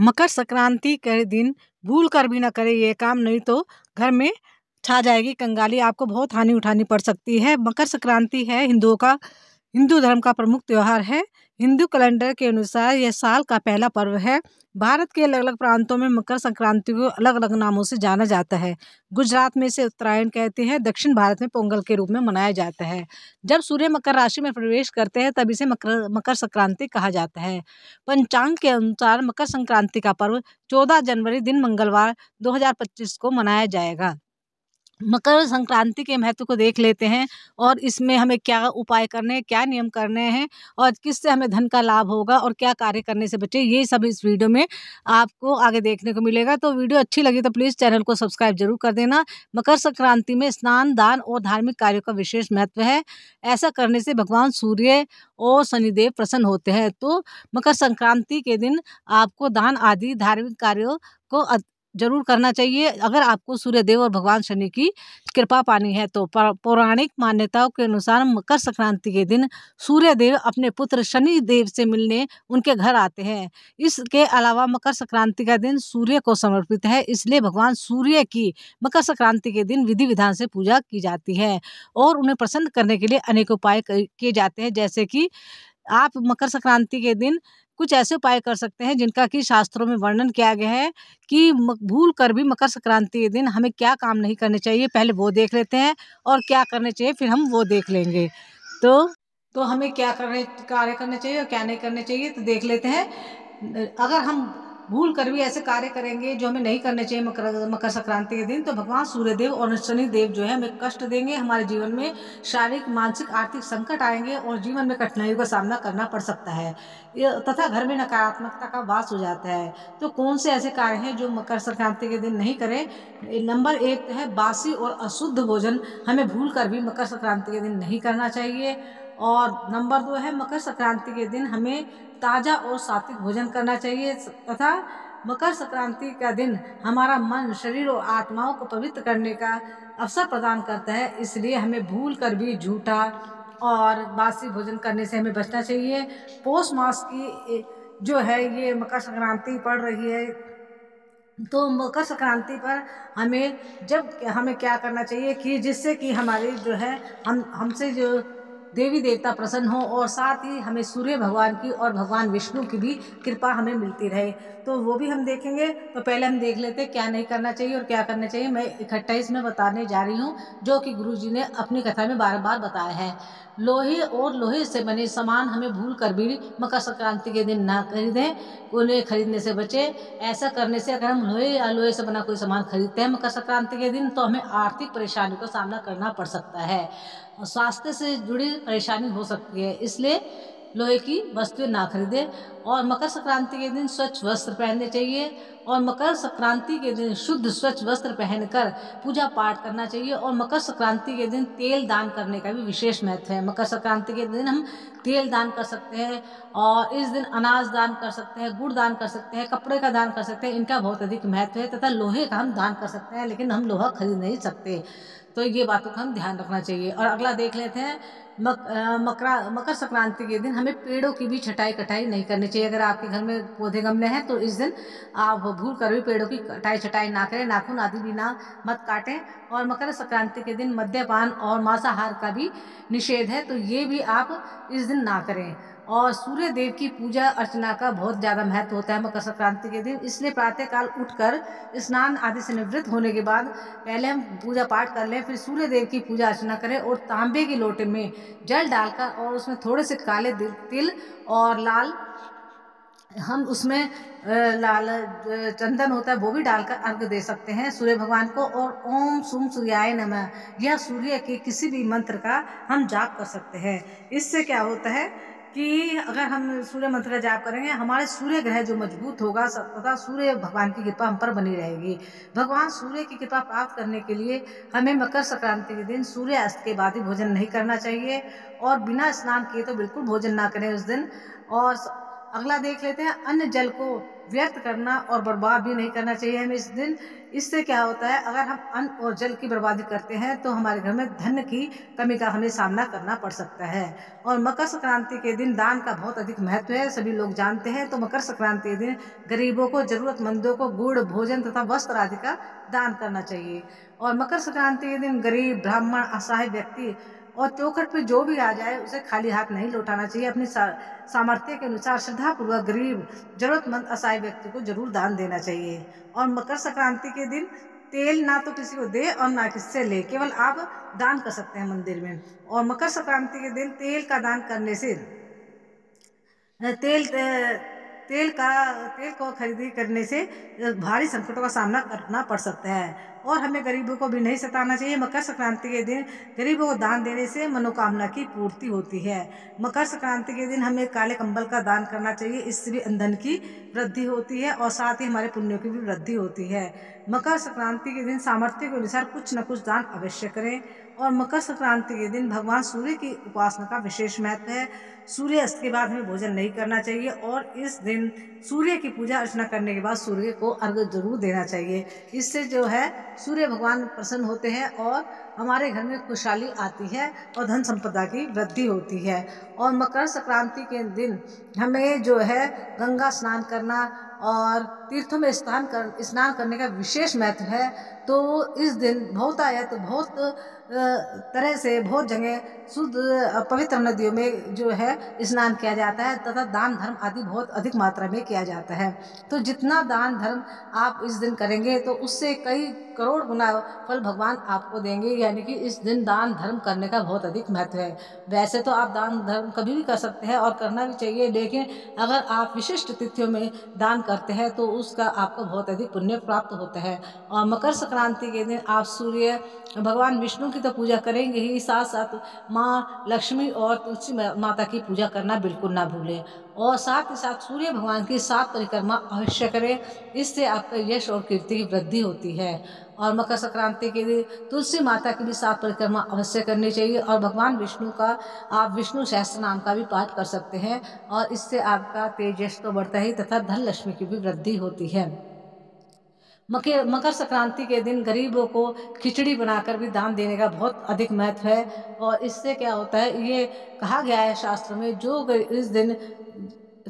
मकर संक्रांति के दिन भूल कर भी ना करें ये काम, नहीं तो घर में छा जाएगी कंगाली, आपको बहुत हानि उठानी पड़ सकती है। मकर संक्रांति है हिंदू धर्म का प्रमुख त्योहार है। हिंदू कैलेंडर के अनुसार यह साल का पहला पर्व है। भारत के अलग अलग प्रांतों में मकर संक्रांति को अलग अलग नामों से जाना जाता है। गुजरात में इसे उत्तरायण कहते हैं, दक्षिण भारत में पोंगल के रूप में मनाया जाता है। जब सूर्य मकर राशि में प्रवेश करते हैं तब इसे मकर संक्रांति कहा जाता है। पंचांग के अनुसार मकर संक्रांति का पर्व 14 जनवरी दिन मंगलवार 2025 को मनाया जाएगा। मकर संक्रांति के महत्व को देख लेते हैं और इसमें हमें क्या उपाय करने हैं, क्या नियम करने हैं और किससे हमें धन का लाभ होगा और क्या कार्य करने से बचे, ये सब इस वीडियो में आपको आगे देखने को मिलेगा। तो वीडियो अच्छी लगी तो प्लीज़ चैनल को सब्सक्राइब जरूर कर देना। मकर संक्रांति में स्नान, दान और धार्मिक कार्यों का विशेष महत्व है। ऐसा करने से भगवान सूर्य और शनिदेव प्रसन्न होते हैं। तो मकर संक्रांति के दिन आपको दान आदि धार्मिक कार्यों को जरूर करना चाहिए अगर आपको सूर्यदेव और भगवान शनि की कृपा पानी है तो। पौराणिक मान्यताओं के अनुसार मकर संक्रांति के दिन सूर्यदेव अपने पुत्र शनि देव से मिलने उनके घर आते हैं। इसके अलावा मकर संक्रांति का दिन सूर्य को समर्पित है, इसलिए भगवान सूर्य की मकर संक्रांति के दिन विधि विधान से पूजा की जाती है और उन्हें प्रसन्न करने के लिए अनेक उपाय किए जाते हैं। जैसे कि आप मकर संक्रांति के दिन कुछ ऐसे उपाय कर सकते हैं जिनका कि शास्त्रों में वर्णन किया गया है कि भूल कर भी मकर संक्रांति के दिन हमें क्या काम नहीं करने चाहिए, पहले वो देख लेते हैं और क्या करने चाहिए फिर हम वो देख लेंगे। तो हमें क्या कार्य करने चाहिए और क्या नहीं करने चाहिए तो देख लेते हैं। अगर हम भूल कर भी ऐसे कार्य करेंगे जो हमें नहीं करने चाहिए मकर संक्रांति के दिन, तो भगवान सूर्यदेव और शनि देव जो है हमें कष्ट देंगे, हमारे जीवन में शारीरिक, मानसिक, आर्थिक संकट आएंगे और जीवन में कठिनाइयों का सामना करना पड़ सकता है तथा घर में नकारात्मकता का वास हो जाता है। तो कौन से ऐसे कार्य हैं जो मकर संक्रांति के दिन नहीं करें? नंबर 1 तो है बासी और अशुद्ध भोजन, हमें भूल कर भी मकर संक्रांति के दिन नहीं करना चाहिए। और नंबर 2 है मकर संक्रांति के दिन हमें ताजा और सात्विक भोजन करना चाहिए तथा मकर संक्रांति का दिन हमारा मन, शरीर और आत्माओं को पवित्र करने का अवसर प्रदान करता है, इसलिए हमें भूल कर भी झूठा और बासी भोजन करने से हमें बचना चाहिए। पौष मास की जो है ये मकर संक्रांति पड़ रही है, तो मकर संक्रांति पर हमें क्या करना चाहिए कि जिससे कि हमारी जो है हमसे जो देवी देवता प्रसन्न हो और साथ ही हमें सूर्य भगवान की और भगवान विष्णु की भी कृपा हमें मिलती रहे, तो वो भी हम देखेंगे। तो पहले हम देख लेते हैं क्या नहीं करना चाहिए और क्या करना चाहिए। मैं इकट्ठा इसमें बताने जा रही हूँ जो कि गुरु जी ने अपनी कथा में बार बार बताया है। लोहे और लोहे से बने सामान हमें भूल कर भी मकर संक्रांति के दिन ना खरीदें, उन्हें खरीदने से बचे। ऐसा करने से अगर हम लोहे या लोहे से बना कोई सामान खरीदते हैं मकर संक्रांति के दिन तो हमें आर्थिक परेशानियों का सामना करना पड़ सकता है, स्वास्थ्य से जुड़ी परेशानी हो सकती है, इसलिए लोहे की वस्तुएं ना खरीदें। और मकर संक्रांति के दिन स्वच्छ वस्त्र पहनने चाहिए और मकर संक्रांति के दिन शुद्ध स्वच्छ वस्त्र पहनकर पूजा पाठ करना चाहिए। और मकर संक्रांति के दिन तेल दान करने का भी विशेष महत्व है। मकर संक्रांति के दिन हम तेल दान कर सकते हैं और इस दिन अनाज दान कर सकते हैं, गुड़ दान कर सकते हैं, कपड़े का दान कर सकते हैं, इनका बहुत अधिक महत्व है। तथा लोहे का हम दान कर सकते हैं लेकिन हम लोहा खरीद नहीं सकते, तो ये बातों का हम ध्यान रखना चाहिए। और अगला देख लेते हैं, मकर संक्रांति के दिन हमें पेड़ों की भी छटाई कटाई नहीं करनी चाहिए। अगर आपके घर में पौधे गमले हैं तो इस दिन आप भूल कर भी पेड़ों की कटाई छटाई ना करें, नाखून आदि भी ना मत काटें। और मकर संक्रांति के दिन मद्यपान और मांसाहार का भी निषेध है, तो ये भी आप इस दिन ना करें। और सूर्य देव की पूजा अर्चना का बहुत ज़्यादा महत्व होता है मकर संक्रांति के दिन, इसलिए प्रातःकाल उठकर स्नान आदि से निवृत्त होने के बाद पहले हम पूजा पाठ कर लें, फिर सूर्य देव की पूजा अर्चना करें और तांबे के लोटे में जल डालकर और उसमें थोड़े से काले तिल और लाल हम उसमें लाल चंदन होता है वो भी डालकर अर्घ दे सकते हैं सूर्य भगवान को। और ओम सुम सूर्याय नमः यह सूर्य के किसी भी मंत्र का हम जाप कर सकते हैं। इससे क्या होता है कि अगर हम सूर्य मंत्र का जाप करेंगे हमारे सूर्य ग्रह जो मजबूत होगा तथा सूर्य भगवान की कृपा हम पर बनी रहेगी। भगवान सूर्य की कृपा प्राप्त करने के लिए हमें मकर संक्रांति के दिन सूर्य अस्त के बाद ही भोजन नहीं करना चाहिए और बिना स्नान किए तो बिल्कुल भोजन ना करें उस दिन। और अगला देख लेते हैं, अन्न जल को व्यर्थ करना और बर्बाद भी नहीं करना चाहिए हमें इस दिन। इससे क्या होता है, अगर हम अन्न और जल की बर्बादी करते हैं तो हमारे घर में धन की कमी का हमें सामना करना पड़ सकता है। और मकर संक्रांति के दिन दान का बहुत अधिक महत्व है, सभी लोग जानते हैं। तो मकर संक्रांति के दिन गरीबों को, जरूरतमंदों को गुड़, भोजन तथा वस्त्र आदि का दान करना चाहिए। और मकर संक्रांति के दिन गरीब, ब्राह्मण, असहाय व्यक्ति और चौखट पे जो भी आ जाए उसे खाली हाथ नहीं लौटाना चाहिए। अपनी सामर्थ्य के अनुसार श्रद्धापूर्वक गरीब, जरूरतमंद, असहाय व्यक्ति को जरूर दान देना चाहिए। और मकर संक्रांति के दिन तेल ना तो किसी को दे और ना किससे ले, केवल आप दान कर सकते हैं मंदिर में। और मकर संक्रांति के दिन तेल का दान करने से तेल तेल का तेल को खरीदी करने से भारी संकटों का सामना करना पड़ सकता है। और हमें गरीबों को भी नहीं सताना चाहिए। मकर संक्रांति के दिन गरीबों को दान देने से मनोकामना की पूर्ति होती है। मकर संक्रांति के दिन हमें काले कंबल का दान करना चाहिए, इससे भी ईंधन की वृद्धि होती है और साथ ही हमारे पुण्यों की भी वृद्धि होती है। मकर संक्रांति के दिन सामर्थ्य के अनुसार कुछ न कुछ दान अवश्य करें। और मकर संक्रांति के दिन भगवान सूर्य की उपासना का विशेष महत्व है। सूर्य अस्त के बाद हमें भोजन नहीं करना चाहिए और इस दिन सूर्य की पूजा अर्चना करने के बाद सूर्य को अर्घ्य जरूर देना चाहिए। इससे जो है सूर्य भगवान प्रसन्न होते हैं और हमारे घर में खुशहाली आती है और धन संपदा की वृद्धि होती है। और मकर संक्रांति के दिन हमें जो है गंगा स्नान करना और तीर्थों में स्नान करने का विशेष महत्व है। तो इस दिन बहुतायत बहुत तरह से बहुत जगह शुद्ध पवित्र नदियों में जो है स्नान किया जाता है तथा दान धर्म आदि बहुत अधिक मात्रा में किया जाता है। तो जितना दान धर्म आप इस दिन करेंगे तो उससे कई करोड़ गुना फल भगवान आपको देंगे। यानी कि इस दिन दान धर्म करने का बहुत अधिक महत्व है। वैसे तो आप दान धर्म कभी भी कर सकते हैं और करना भी चाहिए, लेकिन अगर आप विशिष्ट तिथियों में दान करते हैं तो उसका आपको बहुत अधिक पुण्य प्राप्त होता है। और मकर संक्रांति के दिन आप सूर्य भगवान विष्णु की तो पूजा करेंगे ही, साथ साथ माँ लक्ष्मी और तुलसी माता की पूजा करना बिल्कुल ना भूलें। और साथ ही साथ सूर्य भगवान की 7 परिक्रमा अवश्य करें, इससे आपका यश और कीर्ति की वृद्धि होती है। और मकर संक्रांति के दिन तुलसी माता की भी 7 परिक्रमा अवश्य करनी चाहिए। और भगवान विष्णु का आप विष्णु सहस्त्र नाम का भी पाठ कर सकते हैं और इससे आपका तेजस तो बढ़ता ही तथा धन लक्ष्मी की भी वृद्धि होती है। मकर संक्रांति के दिन गरीबों को खिचड़ी बनाकर भी दान देने का बहुत अधिक महत्व है। और इससे क्या होता है, ये कहा गया है शास्त्र में, जो इस दिन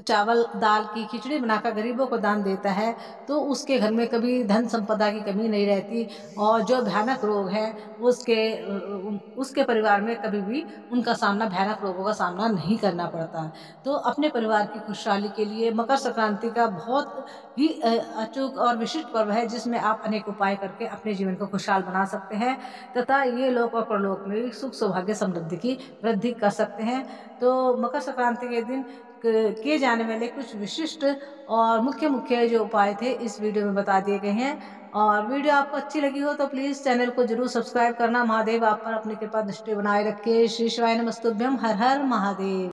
चावल दाल की खिचड़ी बनाकर गरीबों को दान देता है तो उसके घर में कभी धन संपदा की कमी नहीं रहती और जो भयानक रोग है उसके परिवार में कभी भी उनका सामना, भयानक रोगों का सामना नहीं करना पड़ता। तो अपने परिवार की खुशहाली के लिए मकर संक्रांति का बहुत ही अचूक और विशिष्ट पर्व है, जिसमें आप अनेक उपाय करके अपने जीवन को खुशहाल बना सकते हैं तथा ये लोक और परलोक में भी सुख सौभाग्य समृद्धि की वृद्धि कर सकते हैं। तो मकर संक्रांति के दिन किए जाने वाले कुछ विशिष्ट और मुख्य मुख्य जो उपाय थे इस वीडियो में बता दिए गए हैं। और वीडियो आपको अच्छी लगी हो तो प्लीज़ चैनल को जरूर सब्सक्राइब करना। महादेव आप पर अपनी कृपा दृष्टि बनाए रखे। श्री शिवाय नमस्तुभ्यम। हर हर महादेव।